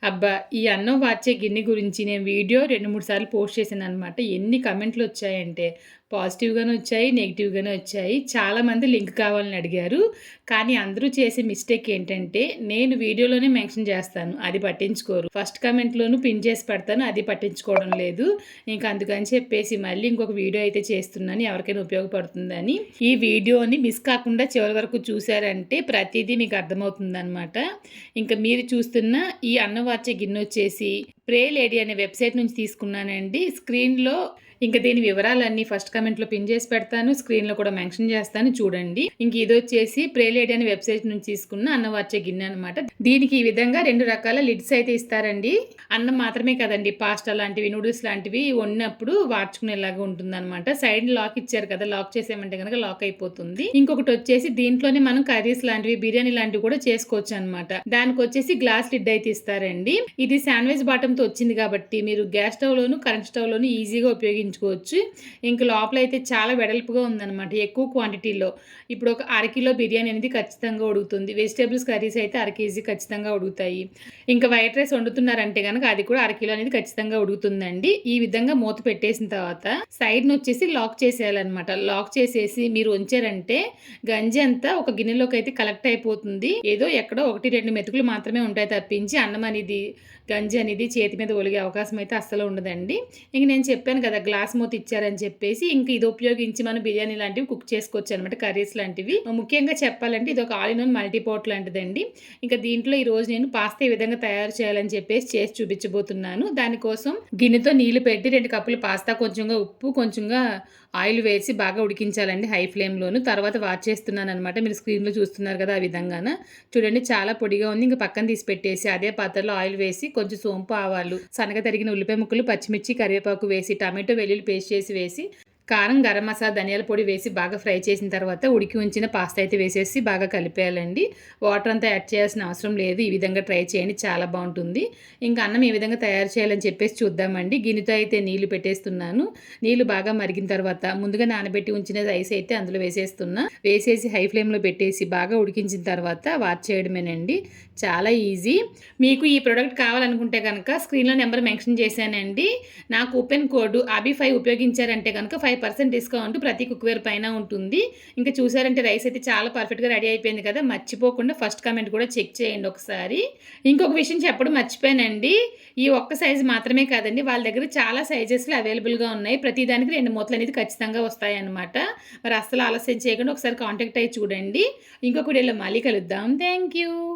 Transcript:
అబ్బా! ఈ అన్నం వార్చే గిన్నె గురించి నేను వీడియో 2, 3 సార్లు పోస్ట్ చేశాననమాట. ఎన్ని కామెంట్‌లొచ్చాయంటే పాజిటివ్‌గాను వచ్చాయి, నెగెటివ్‌గాను వచ్చాయి. చాలామంది లింక్ కావాలని అడిగారు. కానీ అందరూ చేసే మిస్టేక్ ఏంటంటే నేను వీడియోలోనే మెన్షన్ చేస్తాను. అది పట్టించుకోరు. ఫస్ట్ కామెంట్‌లోను పిన్ చేసి పెడతాను. అది పట్టించుకోవడం లేదు. ఇంక అందుకని చెప్పేసి మళ్ళీ ఇంకొక వీడియో అయితే చేస్తున్నాను. ఎవరికైనా ఉపయోగపడుతుందని. ఈ వీడియోని మిస్ కాకుండా చివరి వరకు చూసారంటే ప్రతీదీ మీకు అర్థమవుతుందనమాట. ఇంక మీరు చూస్తున్న ఈ అన్నం వార్చే గిన్నె వచ్చేసి ప్రే లేడీ అనే వెబ్సైట్ నుంచి తీసుకున్నానండి. స్క్రీన్‌లో ఇంక దీని వివరాలన్నీ ఫస్ట్ కామెంట్‌లో పిన్ చేసి పెడతాను. స్క్రీన్‌లో కూడా మెన్షన్ చేస్తాను చూడండి. ఇంక ఇదొచ్చేసి ప్రే లేడీ అనే వెబ్సైట్ నుంచి తీసుకున్న అన్నం వార్చే గిన్నె అనమాట. దీనికి ఈ విధంగా 2 రకాల లిడ్స్ అయితే ఇస్తారండి. అన్నం మాత్రమే కదండి, పాస్తా లాంటివి, నూడిల్స్ లాంటివి వండినప్పుడు వార్చుకునేలాగా ఉంటుందన్నమాట. సైడ్ లాక్ ఇచ్చారు కదా, లాక్ చేసేయమంటే గనక లాక్ అయిపోతుంది. ఇంకొకటి వచ్చేసి దీంట్లోనే మనం కర్రీస్ లాంటివి, బిర్యానీ లాంటివి కూడా చేసుకోవచ్చు అనమాట. దానికొచ్చేసి గ్లాస్ లిడ్ అయితే ఇస్తారండి. ఇది శాండ్విచ్ బాటంతో వచ్చింది కాబట్టి మీరు గ్యాస్ స్టవ్‌లోను, కరెంట్ స్టవ్‌లోను ఈజీగా ఉపయోగించుకోవచ్చు. ఇంక లోపలైతే చాలా వెడల్పుగా ఉందనమాట, ఎక్కువ క్వాంటిటీలో. ఇప్పుడు ఒక అరకిలో బిర్యానీ అనేది ఖచ్చితంగా ఉడుకుతుంది. వెజిటేబుల్స్ కర్రీస్ అయితే అర కేజీ ఖచ్చితంగా ఉడుకుతాయి. ఇంకా వైట్ రైస్ వండుతున్నారంటే గనక అది కూడా అరకిలో అనేది ఖచ్చితంగా ఉడుకుతుందండి. ఈ విధంగా మూత పెట్టేసిన తర్వాత సైడ్‌నొచ్చేసి లాక్ చేసేయాలన్నమాట. లాక్ చేసేసి మీరు ఉంచారంటే గంజి అంతా ఒక గిన్నెలోకి అయితే కలెక్ట్ అయిపోతుంది. ఏదో ఎక్కడో 1, 2 మెతుకులు మాత్రమే ఉంటాయి తప్పించి అన్నం అనేది, గంజి అనేది చేతి మీద ఒలిగే అవకాశం అయితే అస్సలు ఉండదండి. ఇంక నేను చెప్పాను కదా గ్లాస్ మూత ఇచ్చారని చెప్పేసి, ఇంక ఇది ఉపయోగించి మనం బిర్యానీ లాంటివి కుక్ చేసుకోవచ్చు అనమాట, కర్రీస్ లాంటివి. ముఖ్యంగా చెప్పాలంటే ఇది ఒక ఆల్ ఇన్ వన్ మల్టీపోర్ట్ లాంటిదండి. ఇంకా దీంట్లో ఈరోజు నేను పాస్తా ఈ విధంగా తయారు చేయాలని చెప్పేసి చేసి చూపించబోతున్నాను. దానికోసం గిన్నెతో నీళ్లు పెట్టి 2 కప్పులు పాస్తా, కొంచెంగా ఉప్పు, కొంచెంగా ఆయిల్ వేసి బాగా ఉడికించాలండి హై ఫ్లేమ్‌లోను. తర్వాత వార్చేస్తున్నాను అనమాట. మీరు స్క్రీన్‌లో చూస్తున్నారు కదా ఆ విధంగాన. చూడండి చాలా పొడిగా ఉంది. ఇంక పక్కన తీసి పెట్టేసి అదే పాత్రలో ఆయిల్ వేసి కొంచెం సోంపు, ఆవాలు, సన్నగా తరిగిన ఉల్లిపాయ ముక్కలు, పచ్చిమిర్చి, కరివేపాకు వేసి, టమాటో, వెల్లుల్లి పేస్ట్ చేసి వేసి, కారం, గరం మసాలా, ధనియాల పొడి వేసి బాగా ఫ్రై చేసిన తర్వాత ఉడికి ఉంచిన పాస్తా అయితే వేసేసి బాగా కలిపేయాలండి. వాటర్ అంతా యాడ్ చేయాల్సిన అవసరం లేదు. ఈ విధంగా ట్రై చేయండి, చాలా బాగుంటుంది. ఇంకా అన్నం ఈ విధంగా తయారు చేయాలని చెప్పేసి చూద్దామండి. గిన్నెతో అయితే నీళ్లు పెట్టేస్తున్నాను. నీళ్లు బాగా మరిగిన తర్వాత ముందుగా నానబెట్టి ఉంచిన రైస్ అయితే అందులో వేసేస్తున్నా. వేసేసి హై ఫ్లేమ్లో పెట్టేసి బాగా ఉడికించిన తర్వాత వార్చేయడమేనండి. చాలా ఈజీ. మీకు ఈ ప్రోడక్ట్ కావాలనుకుంటే కనుక స్క్రీన్లో నెంబర్ మెన్షన్ చేశానండి. నా కూపెన్ కోడ్ ABI5 ఉపయోగించారంటే కనుక 5% డిస్కౌంట్ ప్రతి కుక్వేర్ పైన ఉంటుంది. ఇంకా చూసారంటే రైస్ అయితే చాలా పర్ఫెక్ట్గా రెడీ అయిపోయింది కదా. మర్చిపోకుండా ఫస్ట్ కామెంట్ కూడా చెక్ చేయండి ఒకసారి. ఇంకొక విషయం చెప్పడం మర్చిపోయానండి. ఈ ఒక్క సైజు మాత్రమే కాదండి, వాళ్ళ దగ్గర చాలా సైజెస్లో అవైలబుల్గా ఉన్నాయి. ప్రతిదానికి 2 మూతలు అనేది ఖచ్చితంగా వస్తాయన్నమాట. మరి అస్సలు ఆలస్యం చేయకుండా ఒకసారి కాంటాక్ట్ అయ్యి చూడండి. ఇంకొక వీడియోలో మళ్ళీ కలుద్దాం. Thank you.